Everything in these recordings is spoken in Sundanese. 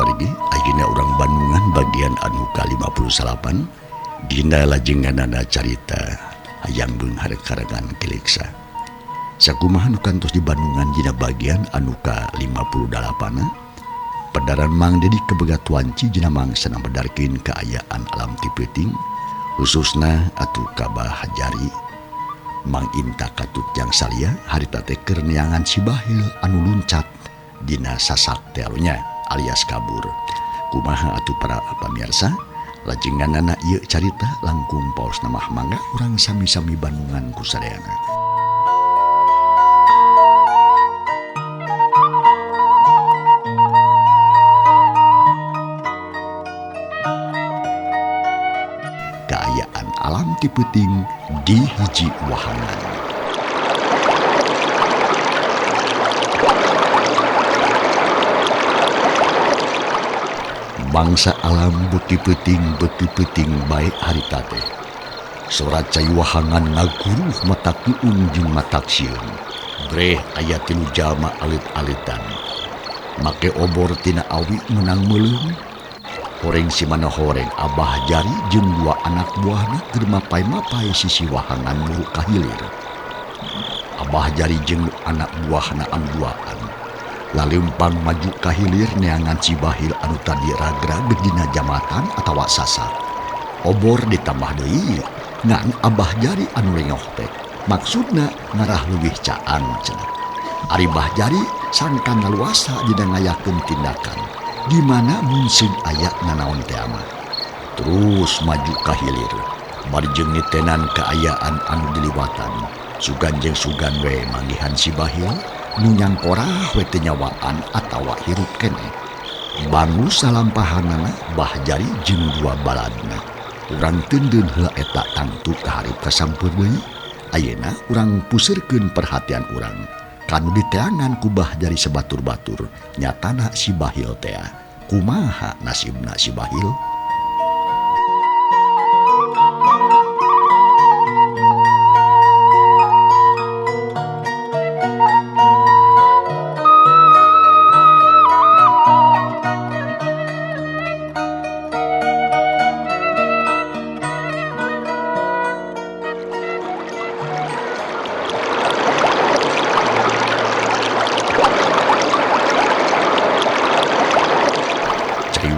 wargi ayeuna urang Bandungan bagian anu ka-58 dina lajenganana carita hayang beunghar karangan Kileksa. Sakumaha nu kantos di Bandungan dina bagian anu ka-58 pedaran Mang Dedi kebegat wanci dina mangsa bedarkeun kaayaan alam ti peuting khususna atuh ka Bah Jari Mang Inta Katut Jang Salia harita teh keur neangan si Bahil anu luncat dina sasak terunya alias kabur. Kumaha atuh para pamirsa lajenganana ieu carita langkung paos namah mangga urang sami-sami Bandungan ku sadayana. Kaayaan alam ti peuting di hiji wahangan. Bangsa alam beuti peuting baik harita teh. Sorat cai wahangan ngaguruh matak uung jeung matak sieun. Breh aya 3 jalma alit-alitan. Make obor tina awi menang meuleum. Horeng si mana horeng Abah Jari jeung 2 anak buahna keur mapai-mapai sisi wahangan muru kahilir. Abah Jari jeung anak buahna angguaan laleumpang maju kahilir neangan si Bahil anu tadi ragrag dina jamatan atawa sasak. Obor ditambah deui ngan Abah Jari anu lengoh teh maksudna ngarah leuwih caang cenah. Ari Bah Jari sangkan ngaluasa dina ngayakeun tindakan di mana munsing aya nanaon teh mah. Terus maju kahilir bari jeung nitenan kaayaan anu diliwatan sugan jeung sugan we manggihan si Bahil nu nyangkorah we teu nyawaan atawa hirup keneh. Bangu salampahanana Bah Jari jeung 2 baladna. Urang teundeun heula eta tangtu ka hareup kasampeur deui. Ayeuna urang pusirkeun perhatian urang kanu diteangan ku Bah Jari sebatur-batur nyatana si Bahil teh. Kumaha nasibna si Bahil?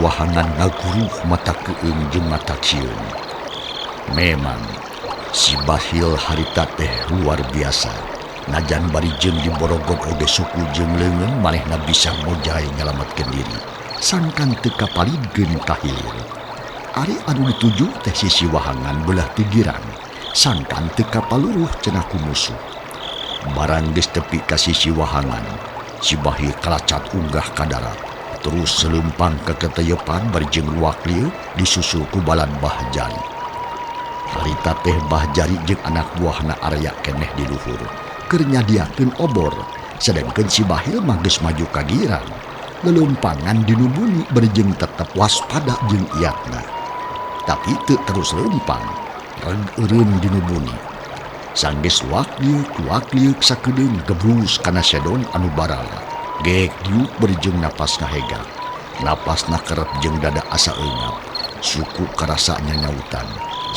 Wahangan ngaguruh mata keung jeung mata sieun. Memang si Bahil harita teh luar biasa. Najan bari jeung diborogon oge suku jeung leungeun manehna bisa mojae nyalametkeun diri. Sangkan teu kapalidkeun kahilir. Ari anu dituju teh sisi wahangan beulah teu girang. Sangkan teu kapaluruh cenah ku musuh. Barang geus tepi ka sisi wahangan, si Bahil kalacat unggah ka darat. Terus selempang ke keteyepan bari jeung luak lieu disusul ku balad Bah Jari. Harita teh Bah Jari jeung anak buahna area keneh di luhur keur nyadiakeun obor, sedengkeun si Bahil mah geus maju ka girang. Lelumpangan dinu bumi bari jeung tetep waspada jeung iatna. Tapi teu terus leumpang, reg eureun dinu bumi. Sanggeus luak lieu sakedeung gebrus kana sedon anu barala. Gek diuk berjeng napas ngahega. Napasna kerep jeung dada asa eungap. Suku karasanya nyautan.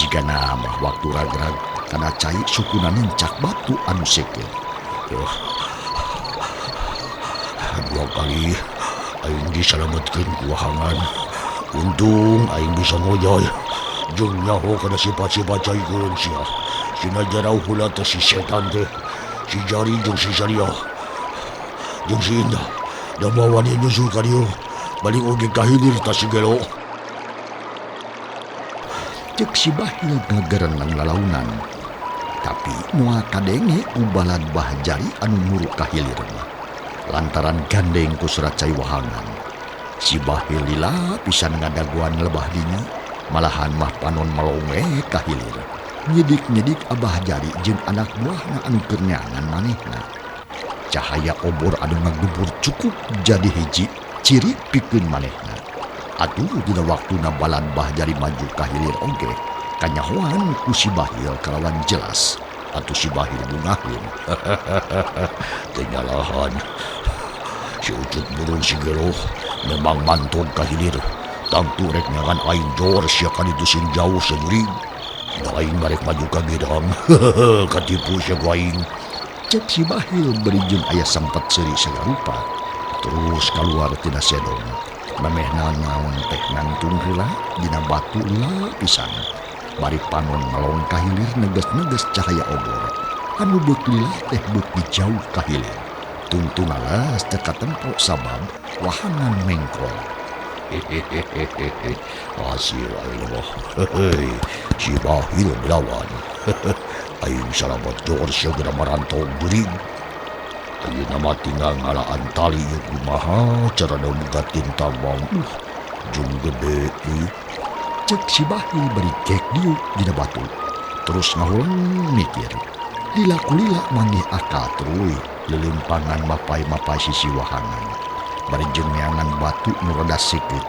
Jika nama waktu ragrag kana cai sukuna nuncak batu anu sekil. 2 kali aing disalametkeun ku wahangan. Untung aing bisa ngojoy jeung nyaho kana sifat-sifat cai keun sia. Sina jarau heula teh si setan teh, si Jari jeung si Salia jeung si Indah da bawani nyusul ka dieu balik oge kahilir ta si Gelo. Cek si Bahil ngagerenang lalaunan. Tapi moal kadenge ku balad Bah Jari anu muru kahilir mah. Lantaran gandeng ku surat cai wahangan. Si Bahil lila pisan ngadaguan lebah dinya, malahan mah panon malonge kahilir. Nyedik-nyedik Abah Jari jeung anak buahna anu keur neangan manehna. Cahaya obor anu ngagubur cukup jadi hiji ciri pikeun manehna. Atuh dina waktuna balad Bah Jari maju kahilir oge kanyahoan ku si Bahil kalawan jelas. Atuh si Bahil bungaheun. Teu nyalahan. Si Ucut burung si Gelo memang mantog kahilir. Tangturek nyangan aing jor siya kanito sin jauh sa durig. Da aing marek maju ka gidang. Katipu siya ko aing. Cek si Bahil berijun ayah sempat seri sagarupa. Terus keluar tina sedong. Memehna naon teh nangtung heula dina batu heula pisan. Bari panon malong kahilir neges-neges cahaya obor. Anu beuk lila teh beuk dijauh kahilir. Tungtung alas teka tempo sabab wahangan mengkol. Hehehehehe, hasil aing mah. Si Bahil belawan. Aing salamat jor siya gena marantau durig. Ayeuna mah tinggal ngalaan tali yuk kumaha cara damugatin tambang. Jung gede ieu. Cek si Bahil bari kek diuk dina batu. Terus ngahulang mikir. Lila kulila manggih akal truy. Lelimpangan mapai-mapai sisi wahangan. Bari jeung neangan batu nu rada sikit.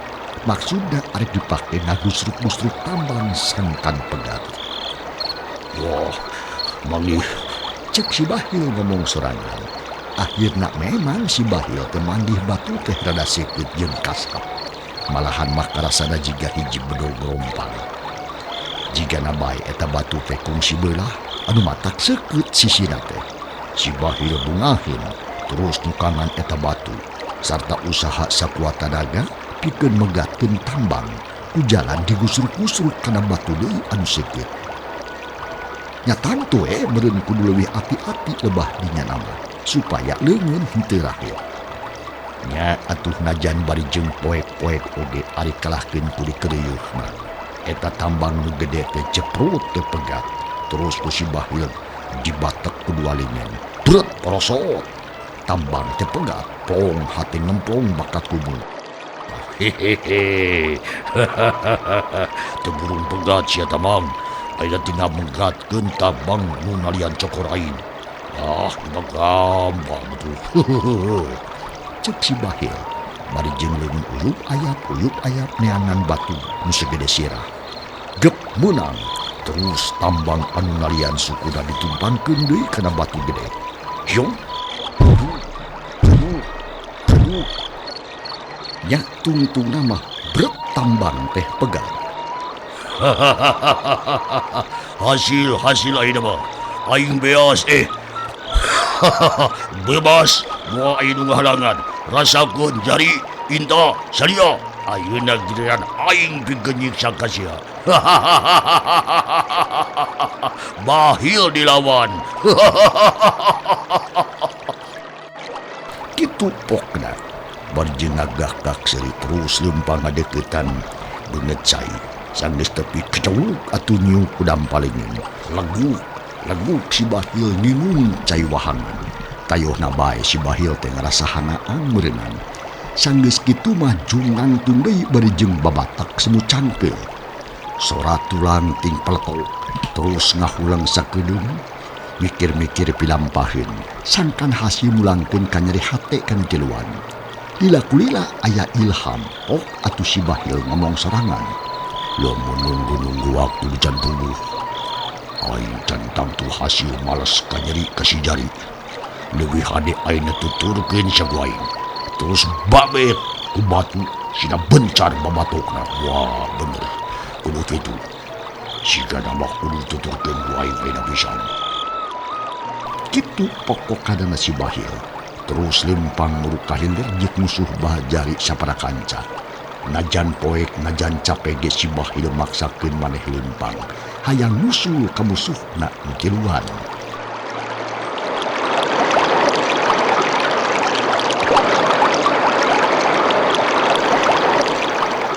Maksudna arek dipake ngagusruk-gusruk tambang sangkan pegat. Wah, manggih. Cek si Bahil ngomong sorangan. Akhirna memang si Bahil teh manggih batu teh rada sikit jeung kasap. Malahan mah karasana jiga hiji bedog gerompang. Jigana bae eta batu teh kungsi beulah anu matak seukeut sisina teh. Si Bahil bungahin terus nukangan eta batu sarta usaha sakuat tenaga pikeun megatkeun tambang ku jalan digusruk-gusruk kana batu deui anu sikit. Nyatan tue meureun kudu leuwih ati-ati lebah dinya nama supaya leungeun henteu rahil. Nya atuh najan bari jeung poek-poek oge ari kalahkeun ku dikeureuyeuna. Eta tambang nu gede teh ceprut teh pegat terus ku si Bahil dibatek kedua lingen. Bret porosot. Tambang teh pegat, plong hati ngemplong bakat kubu. Hehehe. Teu burung pegat sia tamang. Ayeuna tinggal menggatkeun tambang nu nalian cokor aing. Ieu gampang betul. Cek si Bahil bari jeung leungeun uyup-ayap neangan batu nu segede sirah. Gep meunang. Terus tambang anu ngalian sukuna ditumpangkeun deui kana batu gede. Hyong. Nya tungtungna mah bret tambang teh pegat. Hasil ayeuna mah aing beas bebas moal aing nu ngahalangan. Rasakeun jari inta salia. Ayeuna giliran aing pikeun nyiksa ka sia. Bahil dilawan. Kitu pokna. Bari jeung ngagah-gah seri terus leumpang ngadeuketan beungeut cai. Sanggeus tepi kecewuk atuh nyiuk ku dampalingin. Leguk si Bahil nginung cai wahangan. Tayohna bae si Bahil teh ngarasa hanaan meureunnan. Sanggeus kitu mah jungan deui bari jeung babatak semu cangkeul. Sora tulang ting peletok terus ngahulang sakedeung. Mikir-mikir pilampaheun sangkan hasil mulangkeun ka nyeri hate kan tiluan. Lila kulila aya ilham pok atuh si Bahil ngomong sorangan. Lamun nunggu waktu di can tuluh. Aing tentang tu hasil males ka nyeri ka si jari. Leuwih hade aing tuturkeun sagu aing. Terus babet ku batu sina bencar babatokna. Wah bener. Kudu kitu. Sigana mah kudu tuturkeun ku aing bae pisan. Kitu pokokna si Bahil. Terus lempang muruk kahilir jik musuh bahajari sapara kanca. Najan poek najan capek ge si Bahil maksakeun maneh lempang. Hayang musuh ka musuhna kiluan.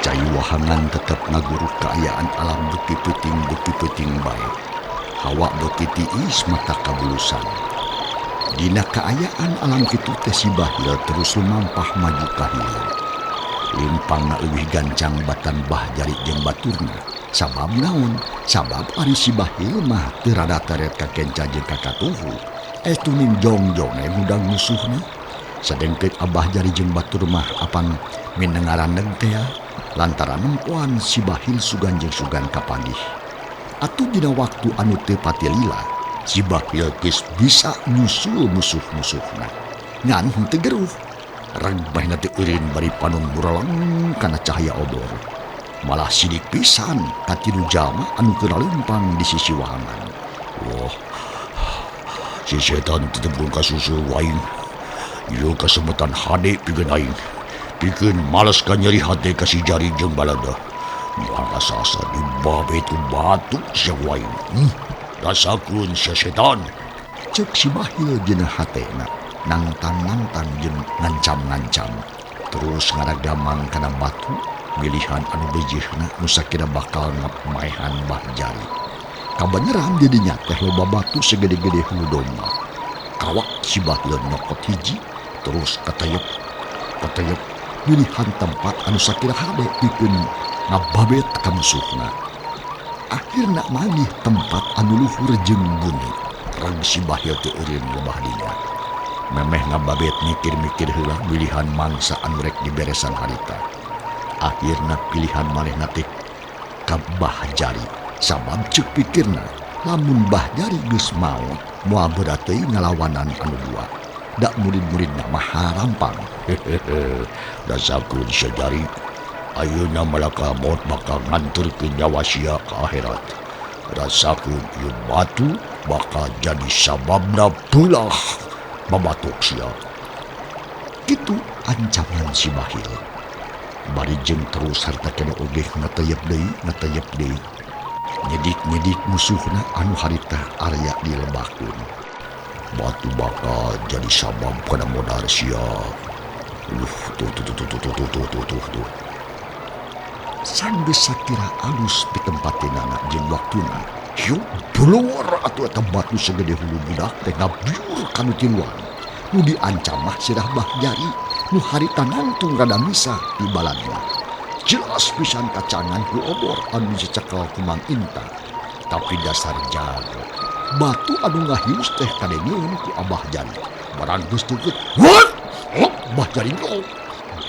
Cai wahangan tetep ngaguruh kaayaan alam beuki peuting bae. Hawa beuki tiis mata kabulusan. Dina kaayaan alam kitu teh si Bahil terus lumampah maju ka hilir. Limpangna euwih gancang batan bahjari jeung baturna. Sabab naon? Sabab ari si Bahil mah teu rada teret ka kenca jeung ka katuhu. Etuning jongjong mudang musuhna. Sadengkeut abah jari jeung batur mah apan minengaraneg teh lantaran nempoan si Bahil sugan jeung sugan kapanggih. Atuh dina waktu anu teu pati lila. Si Bahil geus bisa nyusul musuh-musuhna. Ngan henteu geruh. Ragbah na tiirin bari panong muralang kana cahaya obor. Malah sidik pisan katinu jama anu kenalimpang di sisi wahangan. Wah, si setan tetepun kasusul wain. Iyo kasemetan hade pikeun aing. Pikeun malas ka nyeri hate ka si jari jeung balada. Maka sasa di babet ku batu sia wain. Rasakeun si setan. Cek si Bahil jeung hatena. Nangtang-nangtang jeung ngancam-ngancam. Terus ngaragamang kana batu milihan anu bejihna nu sakira bakal ngapmaehan Bah Jari. Kabanyaran jadinya teh loba batu segede-gede hulu domba. Kawak si Bahil nyokot hiji terus katayep milihan tempat anu sakira hade pikeun ngababet ka musuhna. Akhirna manih tempat anu luhur jeung buni. Rang si Bahil teu eureun lebah dinya. Memeh ngababet mikir-mikir heula pilihan mangsa anu rek diberesan harita. Akhirna pilihan manehna teh ka Bah Jari. Sabab ceuk pikirna, lamun Bah Jari geus maot, moal berat teuing ngalawanan anu dua. Da murid-muridna mah harampang. Dasakeun sia Jari, ayeuna malaka maot bakal nganterkeun nyawa sia ka akhirat. Rasakeun ieu batu bakal jadi sababna peulah babatuk sia. Kitu ancaman si Bahil. Bari jeung terus harta kena oge ngatayep deui. Nyedik musuhna anu harita area dilebahkeun. Batu bakal jadi sabab kana modar sia. Tuh. Sanggeus sakira alus pitempat-tenana jeung waktuna. Hiup buluar atuh eta batu segede hulu budak teh ngabiur kanu tiluan. Nu diancam mah sirah Bah Jari nu harita nangtung rada misah di baladna. Jelas pisan kacangan ku obor anu dicekel ku Mang Inta. Tapi dasar jago batu anu ngahius teh kadengeun ku Abah Jari. Barang geus teukeut, Bah Jari ngok.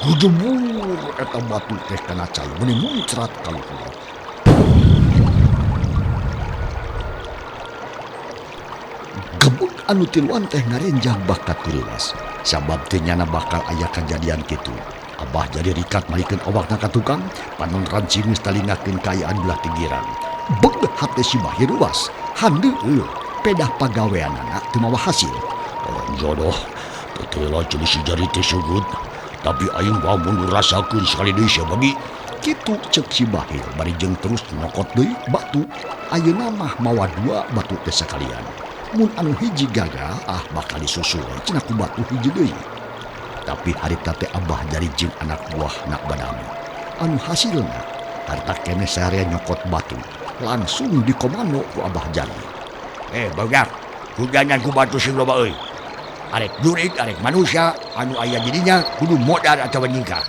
Gudebur eta batu teh kana cai meuni muncrat ka luhur. Gebuk anu tiluan teh ngarenjang bakat tiluas. Sabab teu nyana bakal aya kajadian kitu. Abah Jari rikat malikeun awakna ka tukang, panon ranci geus talingakeun kaayaan belah tinggiran. Beg hate si Bahil ruas, handeuh pedah pagaweanana teu mawa hasil. Orang jodoh, tetela jeung si Jari teh sugut, tapi aing wae mundur rasakeun sakali deui sia bagi. Kitu ceuk si Bahil bari jeung terus nyokot deui batu. Ayeuna mah mawa dua batu teh sakalian. Mun anu hiji gagal bakal disusul cenah ku batu hiji deui. Tapi harita teh Abah Jari jeung anak buah nak badami. Anu hasilna harta keneh sarea nyokot batu langsung dikomando ku Abah Jari. Bagar, kudangan ku batu sing loba euy. Arek jurid, arek manusia anu aya jadinya kudu modal atawa nyingkar.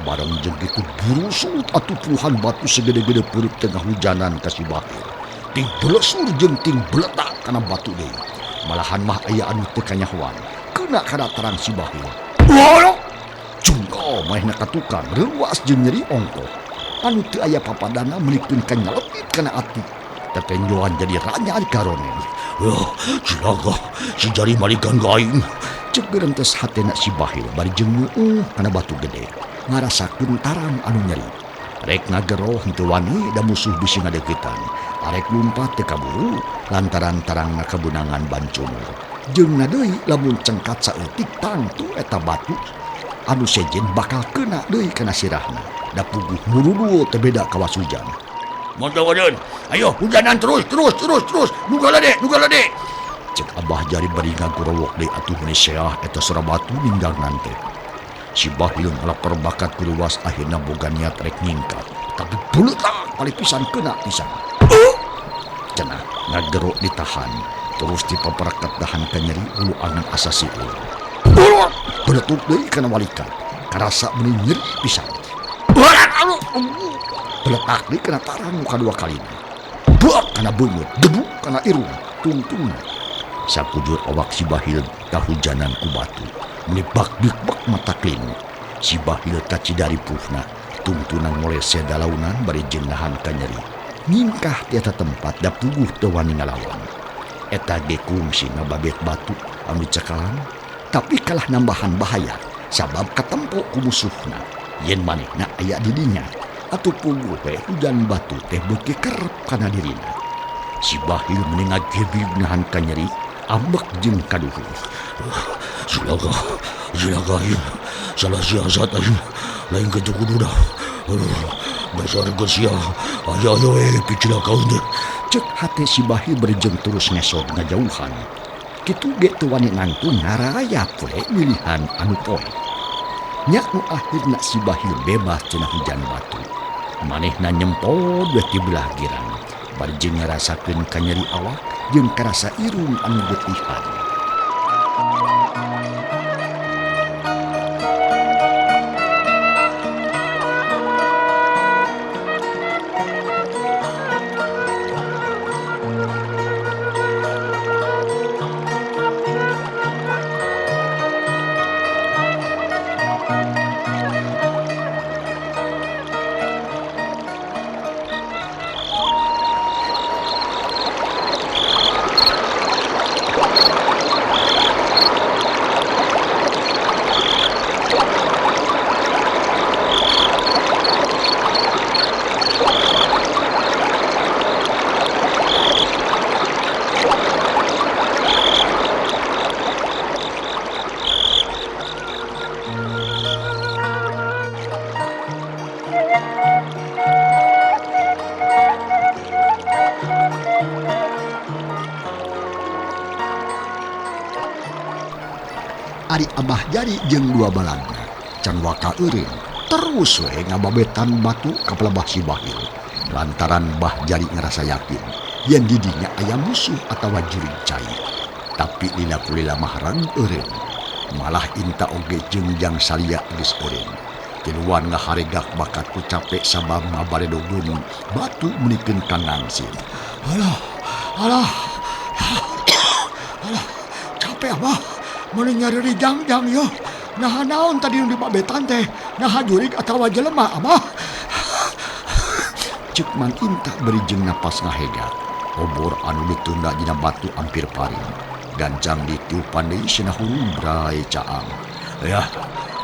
Bareng jeung kitu burusut atuh puluhan batu segede-gede peureut tengah hujanan ka si Bahil. Ting belesur jeung ting beletak kana batu deui. Malahan mah aya anu teu kanyahoan. Keuna kana tarang si Bahil. Wah! Cungko maehna ka tukang reuas jeung nyeri ongkoh. Anu teu aya papadana melikeun kanyalepit kana ati. Tepenjoan jadi ranya di karonen. Cilaga, si Jari malikan gaing. Cek gerentes hatena si Bahil bari jeung kana batu gede. Ngarasakeun tarang anu nyeri. Rek ngageroh henteu wani da musuh bisi ngadeuketan. Arek lumpat teu kaburu lantaran tarangna kebenangan bancumur. Jeung deui lamun cengkat saeutik tangtu eta batu anu sejen bakal kena deui kana sirahna. Da puguh murudu teu beda kawas hujan. Montong ayo hujanan terus. Nugala dek. Cek Abah Jari bari ngagorowok deui atuh meneseah eta sora batu ninggalnan teh. Si Bahil ngalapar bakat kuruwas akhirna boga niat rek nyingkat. Tapi beuletak pali pisan kena pisan. Cenah ngagero ditahan terus dipaparekat dahan ka nyeri ulu angan asa siul. Beletuk deui kana walikat. Karasa meuni nyeri pisan. Beletak deui kana tarang kadua kalina. Buak kana beungeut, debu kana irung, tungtungna. Sakujur awak si Bahil kahujanan ku batu. Meuni bak-bak mata klingu. Si Bahil kacidari puhna, tungtunan molese dalaunan bari jeung nahan ka nyeri. Nyingkah ti eta tempat da puguh teu wani ngalawan. Eta ge kungsi ngababet batu anu cekalan, tapi kalah nambahan bahaya sabab katempo ku musuhna yen manehna aya di dinya ataupun we hujan batu teh beuki kerep kana dirina. Si Bahil meningat gebig nahan ka nyeri ambek jeung kaduhur. Silaga ieu salah siasat aing lain kitu kudu dah. Dasar geus sia aya picilakaun teh. Cek hate si Bahil berjeng terus ngesot ngajauhan. Kitu ge teu wani nangtung ngarayap we milihan anu poe. Nya nu akhirna si Bahil bebas cenah hujan batu. Manehna nyempod we ti belah girang. Barjeng ngarasakeun ka nyeri awak jeung karasa irung anu getihan. Ari Abah Jari jeung dua balagna can waka eureun terus we ngababetan batu ka pelebah si Bahil lantaran Bah Jari ngerasa yakin yen di dinya aya musuh atawa jurig cai. Tapi lila kulila mahrang eureun malah inta oge jeung jang salia geus eureun tiluan ngaharegak bakat ku capek sabab ngabaredogeun batu menikeun kangangsil. Alah capek Abah meuning nyari jang-jang yo. Nah naon tadi nu dibabetan teh? Nah jurig atawa jelema Abah? Cek Man Inta beri jeung napas ngahega. Obor anu ditunda dina batu ampir paring. Gancang ditiupan deui cenah hurung bray caang. Ya,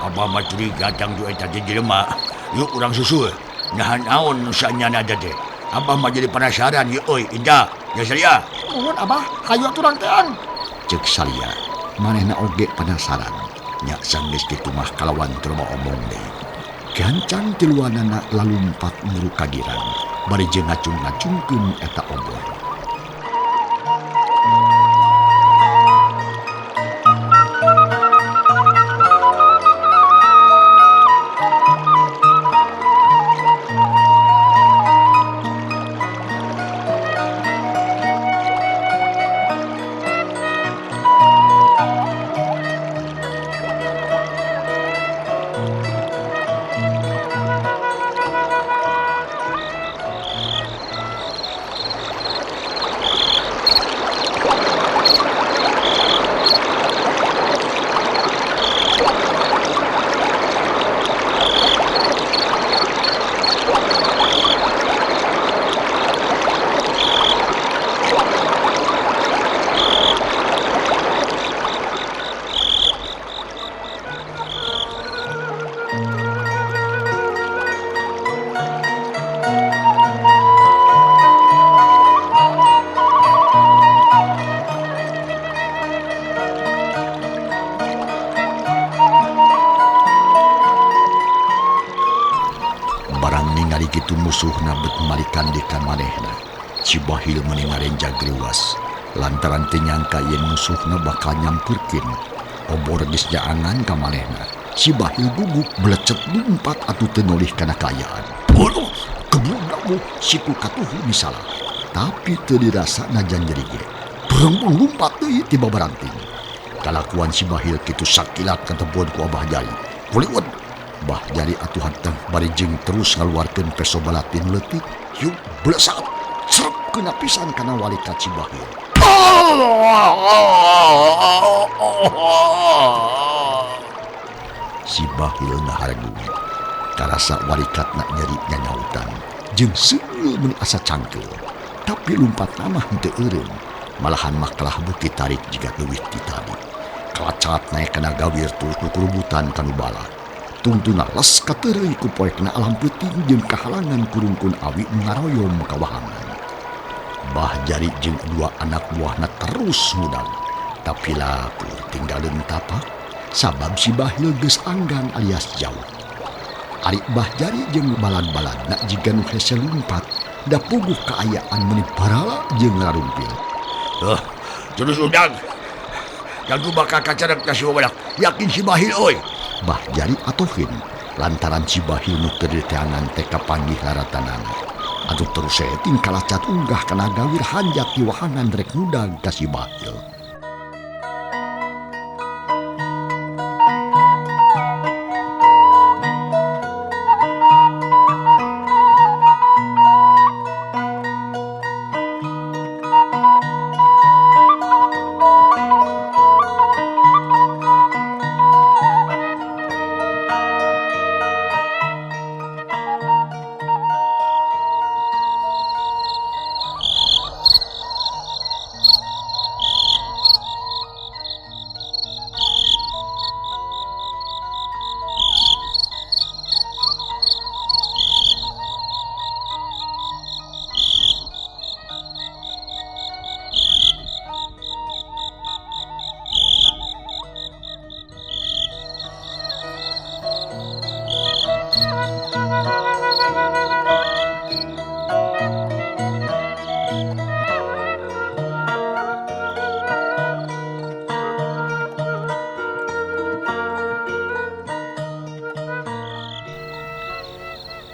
Abah mah curiga jang ju eta jelema. Yuk urang susul. Nah naon nu sanyana ada teh? Abah mah jadi penasaran yeuh euy Indah. Ya Salia. Nuhun Abah, hayu atuh rangtean. Cek Salia. Manehna oge penasaran nya sanggeus kitu mah kalawan teu omong deui. Gancang tiluanana lalumpat muru ka girang bari jeung ngacung-ngacungkeun eta obor. Kitu musuhna bet marikan di ka manehna. Si Bahil meuning ngarenja griwas lantaran teu nyangka yen musuhna bakal nyampurkeun obor geus jaangan ka manehna. Si Bahil guguk belecet lumpat atuh teu nolih kana kaayaan. Aduh, kebludakmu siku katuhu misalah. Tapi teu dirasa najan jeri ge. Berembung lumpat deui ti babaranting. Kalakuan si Bahil kitu sakilat katepun ku Abah Jari. Kuliwet Bah Jari atuh henteu bari jeung terus ngaluarkeun peso balatin leutik. Yuk blesat serep keuna pisan kana walikat si Bahil. Si Bahil ngaharegu karasa walikatna nyeri nyanyautan jeung seul mun asa cangkeul. Tapi lumpat mah henteu eureun malahan mah kalah beuti tarik jiga leuwih ti tadi. kelacat naik kena gawir terus nukurubutan kanu bala. Tungtuna les katerei ku poekna alam peuting jeung kahalangan kurungkun awi ngaroyom kawahangan. Bah Jari jeung dua anak buahna terus ngudang. Tapi lapur tinggalin tapak sabab si Bahil geus anggan alias jauh. Ari Bah Jari jeung balad-baladna jiga nu hese lumpat da puguh kaayaan meuni parala jeung ngarumpil. Terus udang. Jago bakal kacarek ka si wadak. Yakin si Bahil oi. Bah Jari atohin lantaran si Bahil nu teu diteangan teh kapanggih laratanana. Atuh terus seting kalacat unggah kana gawir hanjak di wahangan rek ngudag ka si Bahil.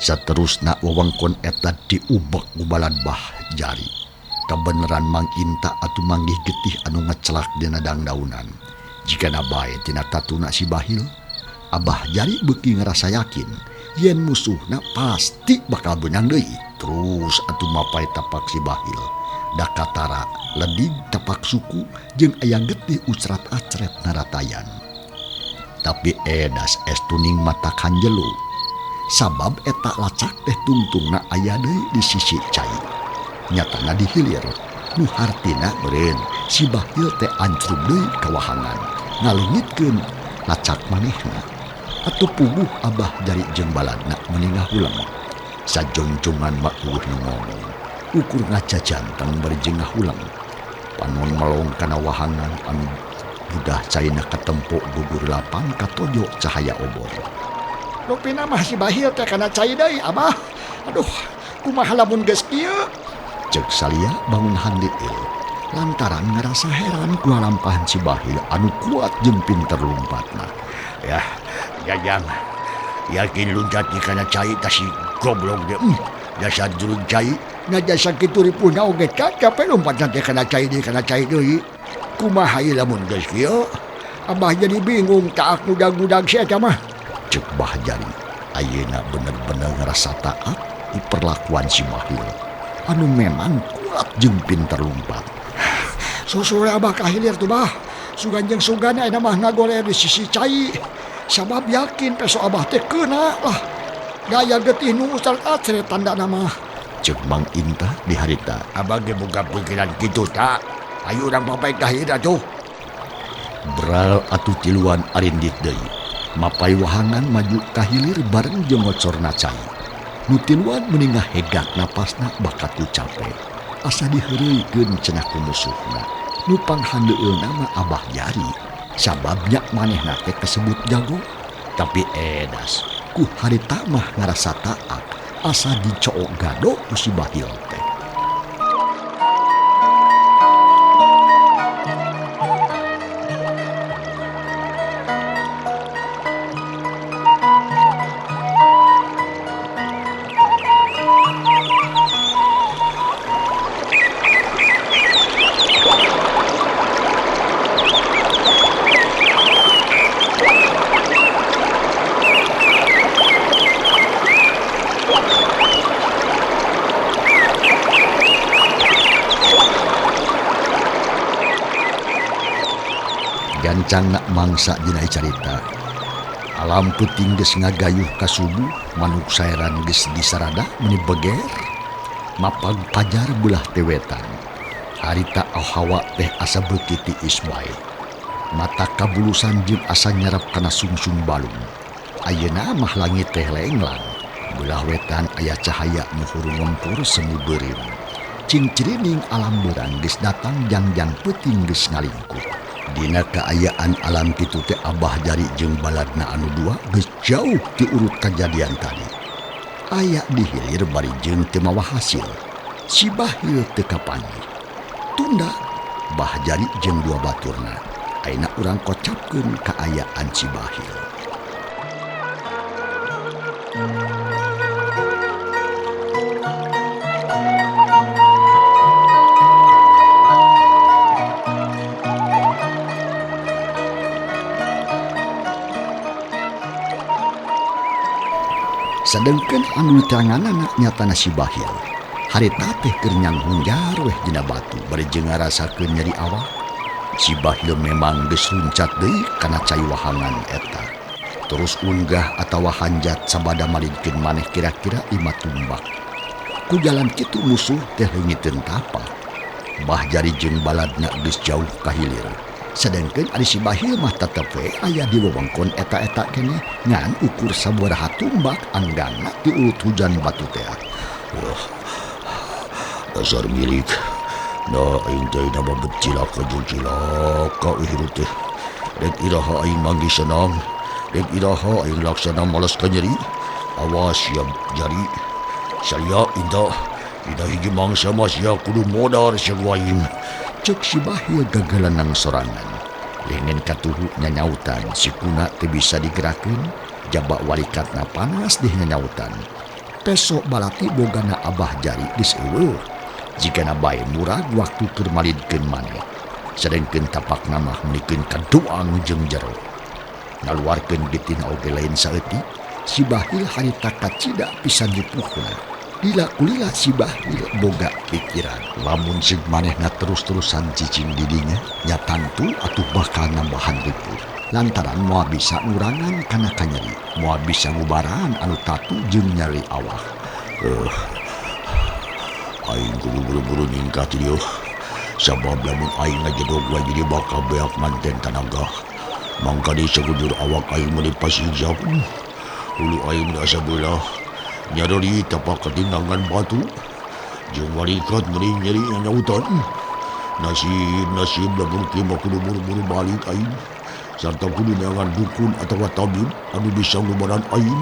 Saterusna wewengkon eta diubek ku balad Bah Jari. Kabeneran Mang Inta atuh manggih getih anu ngecelak dina dangdaunan. Jikana bae tina tatuna si Bahil, Abah Jari beuki ngerasa yakin yen musuhna pasti bakal beunang deui. Terus atuh mapai tapak si Bahil. Da katara ledig tapak suku jeung aya getih ucrat-acret naratayan. Tapi edas estuning mata kanjelu. Sabab eta lacak teh tungtungna aya deui di sisi cai. Nyatana di hilir nu hartina beureun si Bahil teh ancrug deui ka wahangan ngaleungitkeun lacak manehna. Atuh puguh Abah Jari jeung baladna meuningah ulang. Sajongjongan mak eueuh nu ngomong. Ukur ngaca janteng bari jeung ngahulang. Panon melong kana wahangan anu budah caina katempo gugur lapang katojo cahaya obor. Rupina mah si Bahil teh kana cai deui Abah. Aduh, kumaha lamun geus kieu? Cek salia bangun handit ieu. Lantaran ngerasa heran ku lampahan si Bahil anu kuat jeung pinter lompatna. Ya, Jajang. Yakin luncat di kana cai tah si goblok dia. Dasar jurug cai. Ngajasa kitu ripuna oge kape lompatna teh kana cai deui. Kumaha ieu lamun geus kieu? Abah jadi bingung taak ngudag-ngudag si eta mah. Cek Bah Jari, ayeuna bener-bener ngerasa taat di perlakuan si Bahil anu memang kuat jeung pinter lompat. Susure Abah kahilir tuh Bah. Sugan jeung sugana eta mah ngagoler di sisi cai. Sabab yakin peso Abah teh keuna lah. Gaya getih nu ucrat-acret tandana mah. Cek Mang Inta di harita. Abah ge boga pikiran kitu tak. Ayo urang papai kahir atuh. Beral atuh tiluan arindit deui. Mapai wahangan maju kahilir bareng jeung ngocorna cai. Nu tiluan meuningah hegat napasna bakat ku capek. Asa diheureuikeun cenah ku musuhna. Nu panghandeueulna mah Abah Jari. Sababnya manehna teh kesebut jago. Tapi edas ku harita mah ngarasa taat. Asa dicook gado ku si Bahil teh. Gancang nak mangsa dina carita. Alam peuting geus ngagayuh ka subuh, manuk saeran geus disarada meuni beger. Mapag pajar belah tewetan. Harita hawa teh asa beuki tiis bae. Mata kabulusan jeung asa nyerap kana sungsung balung. Ayeuna mah langit teh lenglang. Belah wetan aya cahaya nuhur ngempur semu beureum. Cing-cirining alam beurang geus datang jangjang peuting geus ngalingkuh. Dina kaayaan alam kitu teh Abah Jari jeung baladna anu dua geus jauh ti urut kajadian tadi. Aya di hilir bari jeung teu mawa hasil. Si Bahil teu kapanggih. Tunda Bah Jari jeung dua baturna. Ayeuna urang kocapkeun kaayaan si Bahil. Sedengkeun anu diteranganana nyatana si Bahil. Harita teh keur nyang hunjar weh dina batu bari jeung ngarasakeun nyeri awak. Si Bahil memang geus runcat deui kana cai wahangan eta. Terus unggah atawa hanjat sabada malidkeun maneh kira-kira 5 tumbak. Ku jalan kitu musuh teh leungiteun tapak. Bah Jari jeung baladna geus jauh ka hilir. Sedengkeun ari si Bahil mah tetep we aya di wewengkon eta-eta keneh ngan ukur sabaraha tumbak anggangna ti ulut hujan batu teh. Wah, dasar milik. Nah, aing teh nama becilaka jeung cilaka hirup teh. Dek iraha aing manggi senang. Dek iraha aing laksana malas ka nyeri. Awas ya Jari. Saya indah hiji mangsa mah sia kudu modar sia aing. Cek si Bahil gagalanang sorangan. Lengan katuhu nyanyautan si kuna teu bisa digerakkeun. Jaba walikatna panas di nyanyautan. Pesok balati bogana Abah Jari geus eueuh. Jikana bae murag waktu keur malidkeun maneh. Sedengkeun tapakna mah menikeun kadoang jeung jero. Ngaluarkeun bitina oge lain saeutik, si Bahil harita kacida pisan dipuhna. Lila-kulila si Bahil boga pikiran. Lamun sig manehna terus-terusan cicing di dinya, nya tantu atuh bakal nambahan ripur. Lantaran moal bisa ngurangan kana kanyeri, moal bisa ngubaran anu tatu jeung nyeri awak. Aing kudu buru-buru nyingkat ieu. Sabab lamun aing ngajedog wae jadi bakal beak manten tanaga. Mangka di sekujur awak aing meuli pasijak. Hulu aing rasa beulah. Nyadari tapak ketindangan batu. Jeung walikat meuli nyeri nyautan. Nasib lamun kieu mah kudu buru-buru balik aing. Sarta kudu neangan dukun atawa tabib anu bisa ngubaran aing.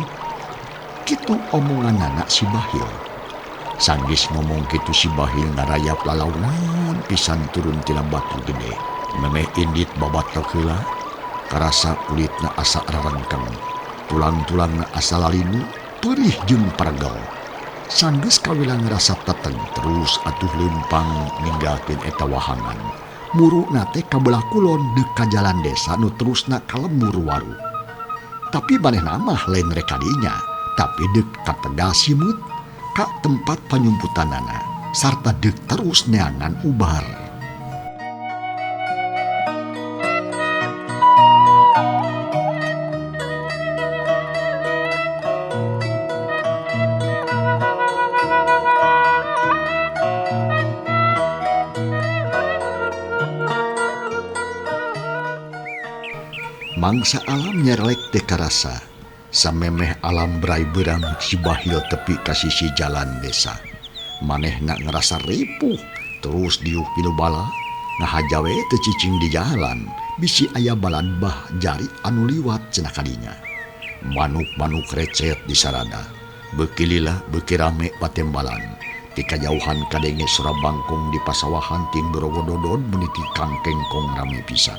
Kitu omonganana si Bahil. Sanggis ngomong kitu si Bahil ngarayap lalaunan pisan turun tina batu gede. Memeh indit babatok heula. Karasa kulitna asa rarengkeng. Tulang-tulangna asa lalinu, perih jeung paragel. Sanggis kawilang ngerasa teteng terus atuh leumpang ninggalkeun eta wahangan. Muruna teh ka belah kulon deuk ka jalan desa nu terusna ka lembur waru. Tapi manehna mah lain rek kadinya, tapi deuk ka tegal simut ka tempat panyumputanana sarta deuk terus neangan ubar. Mangsa alam nyerlek teh karasa. Samemeh alam berai beurang si Bahil tepi ka sisi jalan desa. Manehna ngerasa ripuh terus diuk pilu bala ngahajawe teu cicing di jalan bisi aya balad Bah Jari anu liwat cenah kadinya. Manuk-manuk recet di sarada. Beuki lila beuki rame patembalan. Ti kajauhan kadenge sora bangkong di pasawahan ting berogododon meniti kangkengkong rame pisan.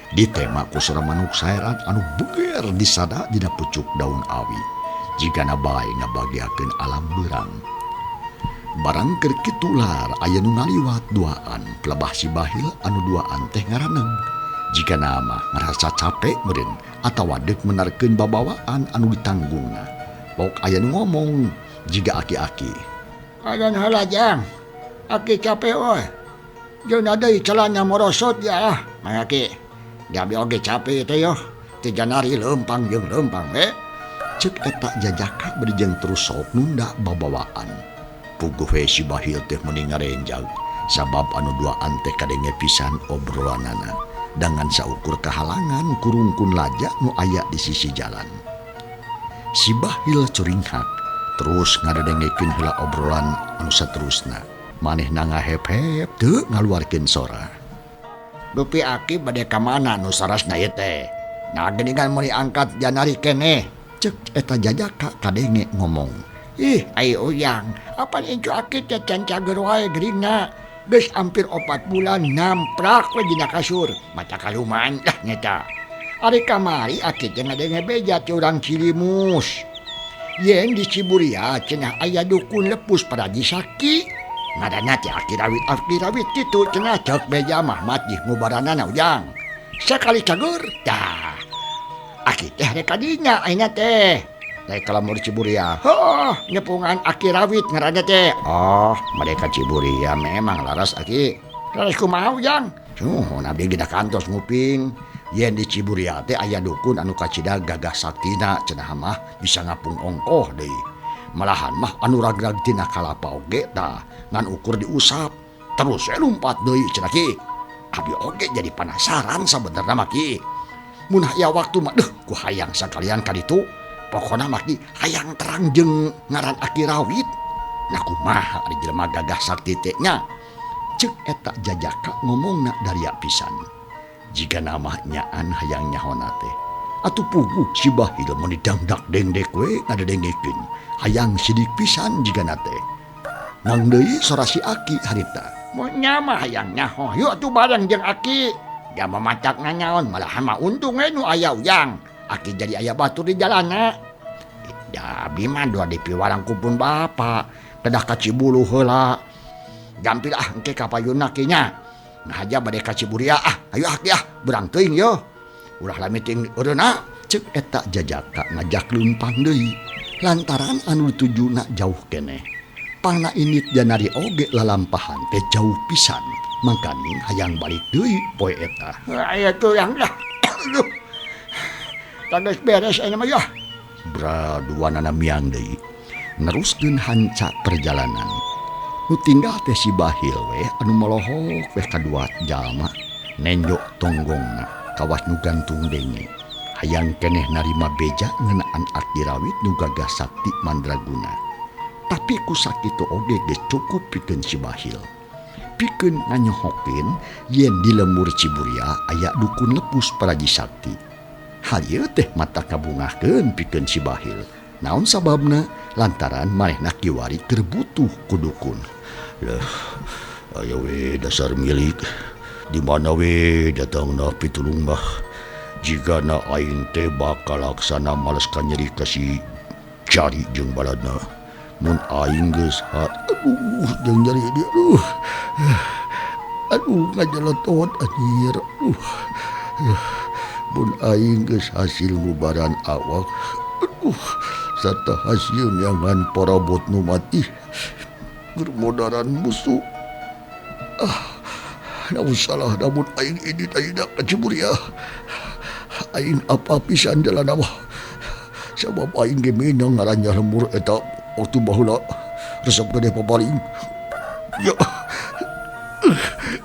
Ditema ku sora manuk saeran anu buger disada dina pucuk daun awi. Jigana bae ngabagiakeun alam beurang. Barang keur kitu lar aya nu ngaliwat duaan pelebah si Bahil anu duaan teh ngaraneng. Jigana mah ngarasa capek meureun atawa deuk menarkeun babawaan anu ditanggungna. Pok aya nu ngomong jiga aki-aki. Adan heula jang. Aki capek we. Jeung deui calana morosot ya. Mangaki. Gabi oge capek teh yo. Ti janari leumpang jeung leumpang we. Ceuk eta jajaka beri jeung terus sok nunda babawaan. Puguh we si Bahil teh meuning ngarenjag sabab anu duaan teh kadenge pisan obrolanana. dengan saukur kehalangan kurungkun lajak nu aya di sisi jalan. Si Bahil curinghak terus ngadedengekeun heula obrolan anu saterusna. Manehna ngahep-hep teu ngaluarkeun sora. Dupi aki bade ka mana nu sarasna ieu teh? Nah geningan mun diangkat janari keneh. Cek eta Jajaka kadenge ngomong. Ih, ai Uyang, apa incu aki teh can cager wae geringna. Geus hampir 4 bulan namprak we dina kasur. Maca kaluman lah nyata. Ari kamari aki teh ngadenge beja ti urang Cilimus. Yen di Ciburia cenah aya dukun lepus Paraji Sakti. Ngaranna teh Aki Rawit kitu cenah cek beja mah mati ngubaranana Ujang. Sakali cager tah. Aki teh rek kadinya ayeuna teh. Lain kalau di Ciburia. Oh, nepungan Aki Rawit ngaranna teh. Oh, mereka Ciburia memang laras Aki. Laras kumaha Ujang? Abdi geus kantos nguping. Yen di Ciburia teh aya dukun anu kacida gagah saktina cenah mah bisa ngapung ongkoh deui. Malahan mah anu ragrag tina kalapa oge tah ngan ukur diusap. Terus lumpat deui cenah ki. Abi oge jadi penasaran sabenerna mah ki. Mun aya waktu mah ku hayang sakalian ka ditu. Pokona mah ki hayang terang jeung ngaran Aki Rawit. Nah kumaha ari jelema gagah sakti teh nya? Ceuk eta Jajaka ngomongna daria pisan. Jika nama nyaan hayang nyahona teh atuh puguh si Bahil mun didangdak dengdek we ngadedengekeun hayang sidik pisan jiga nate. Nang deui sora si Aki harita. Mun nya mah hayang nyaho, yuk atuh bareng jeung Aki. Da mamacak nganyaon malahan mah untung we nu aya Ujang. Aki jadi aya batur di jalanna. Da abi mah dua di piwarang kupun bapa, kedah ka Cibulu heula. Gampil engke ka payunna kieu nya. Nah aja bade ka Ciburia ayo Aki berang teuing yo. Ulah lamiting eureuna. Ceuk eta Jajaka ngajak leumpang deui lantaran anu tujuna jauh keneh. Pangna init janari oge lalampahan teh jauh pisan. Mangkani hayang balik deui poe eta. Aya tuh yang dah. Tangges beres aya mah yo. Braduanana miang deui. Neruskeun hanca perjalanan. Nu tinggal teh si Bahil we anu melohok we kadua jalma nenjok tonggongna kawas nu gantung denge hayang keneh narima beja ngeunaan Aki Rawit nu gagah sakti mandraguna. Tapi ku sakitu oge geus cukup pikeun si Bahil. Pikeun nganyohokeun yen di lembur Ciburia aya dukun lepus Paraji Sakti. Hal ieu teh mata kabungahkeun pikeun si Bahil. Naon sababna? Lantaran manehna kiwari terbutuh ku dukun. Lah, aya we dasar milik. Di mana we datangna pitulung mah. Jigana aing teh bakal laksana males ka nyeri ka si cari jeung baladna. Mun aing geus jeung nyeri dia. Ngajalotot anjir. Mun aing geus hasil ngubaran awak. Sarta hasil nyangan parabot nu mati. Bermodaran musuh. Namun salah namun aing ini ayeuna ka Ciburia. Aing apa pisan jalan mah. Sabab aing ge minang ngarannya lembur eta waktu baheula resep gede papaling. Ya.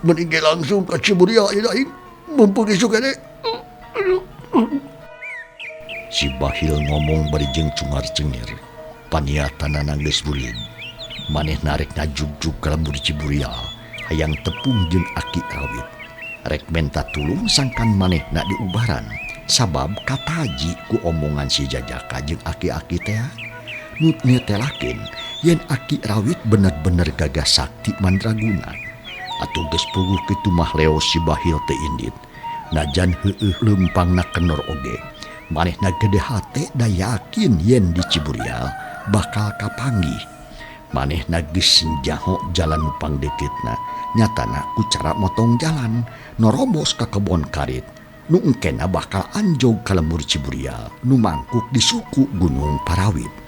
Mending langsung ka Ciburia aing mumpung isu kene. Si Bahil ngomong bari jeung cungar-cengir. Paniatanana geus bulig. Maneh narek ngajugjug ka lembur Ciburia hayang tepung jeung Aki Rawit. Rek menta tulung sangkan manehna diubaran sabab kataji ku omongan si Jajaka jeung aki-aki teh. Nu netelakeun yen Aki Rawit bener-bener gagah sakti mandraguna. Atuh geus puguh kitu mah leos si Bahil teh indit. Najan heueuh leumpangna kenor oge. Manehna gede hate da yakin yen di Ciburia bakal kapanggih. Manehna geus senjaho jalan nu pangdeukeutna. Nyatana ku cara motong jalan norobos ka kebon karit nu engkena bakal anjog ka lembur Ciburia nu mangkuk di suku Gunung Parawit.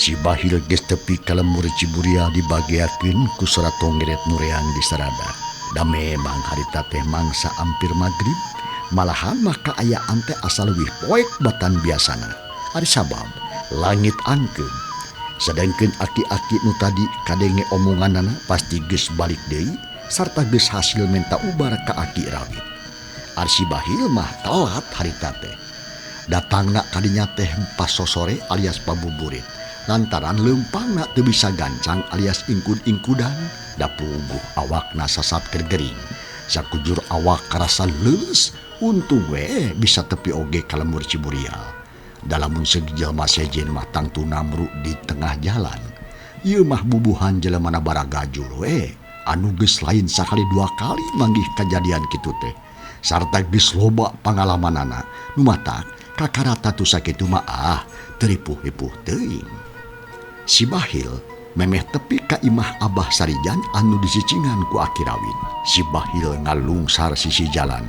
Si Bahil geus tepi ka lembur Ciburia dibagiakeun ku Saratongeret Nureang di sarada. Da memang harita teh mangsa ampir magrib Malahan maka ayaan teh asal leuwih poek batan biasana. Ari sabab langit angkeun. Sedangkeun aki-aki nu tadi kadenge omonganana pasti geus balik deui sarta geus hasil menta ubar ka aki rawit. Ari si Bahil mah telat harita teh. Datangna kadinya teh pas sosore alias pabuburit. Lantaran leumpangna teu bisa gancang alias ingkud-ingkudan da puguh awakna sasatkeun gering. Sakujur awak karasa leus. Untung we bisa tepi oge ka lembur Ciburial. Dalamun segi jelema sejen mah tangtu namru di tengah jalan. Ieu mah bubuhan jelemana baragajul we. Anu geus lain sakali 2 kali manggih kajadian kitu teh. Sarta geus loba pangalamanana. Nu matak kakarata tu sakitu mah teripuh-ipuh teuing. Si Bahil memeh tepi ka imah Abah Sarijan anu disicingan ku Aki Rawin. Si Bahil ngalungsar sisi jalan.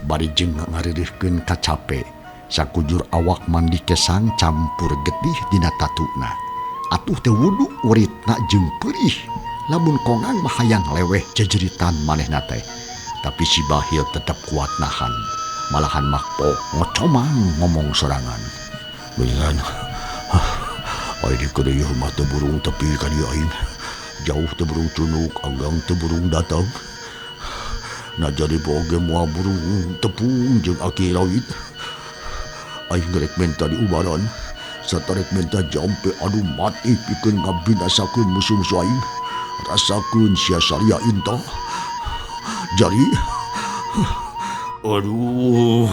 Bari jeung ngaririhkeun kacape. Sakujur awak mandi kesang campur getih dina tatuna. Atuh teh wudu uritna jeung peurih. Lamun kongang mah hayang leweh jejeritan manehna teh. Tapi si Bahil tetap kuat nahan. Malahan makpo ngocomang ngomong sorangan. Beneran, aing di kadeuh mah teu burung tepi ka dieu aing. Jauh teu burung cunuk, anggang teu burung datang. Nah jadi boge moal burung tepung jeung Aki Rawit. Aing rek menta di ubaran, sarta rek menta jampe adu mati pikeun ngabinasakeun musuh-musuh aing. Rasakeun sia saria intah. Jadi, aduh,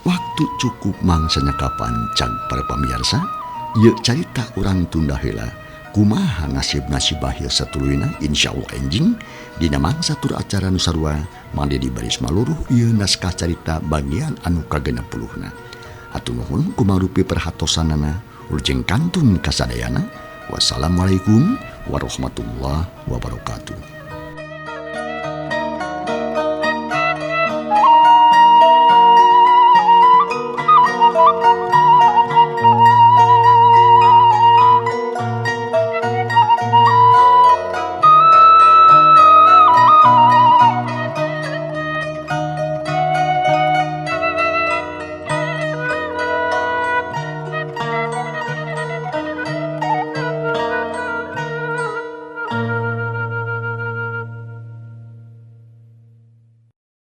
waktu cukup mangsanya kapan cang para pamirsa. Ieu carita urang tunda heula. Kumaha nasibna si Bahil satuluyna insyaallah enjing dina mangsa tur acara nu sarua mangde di baris maluruh ieu naskah carita bagian anu ka-60na. Hatur nuhun kumangrupi perhatosanana urjeng kantun kasadayana. Wassalamualaikum warahmatullahi wabarakatuh.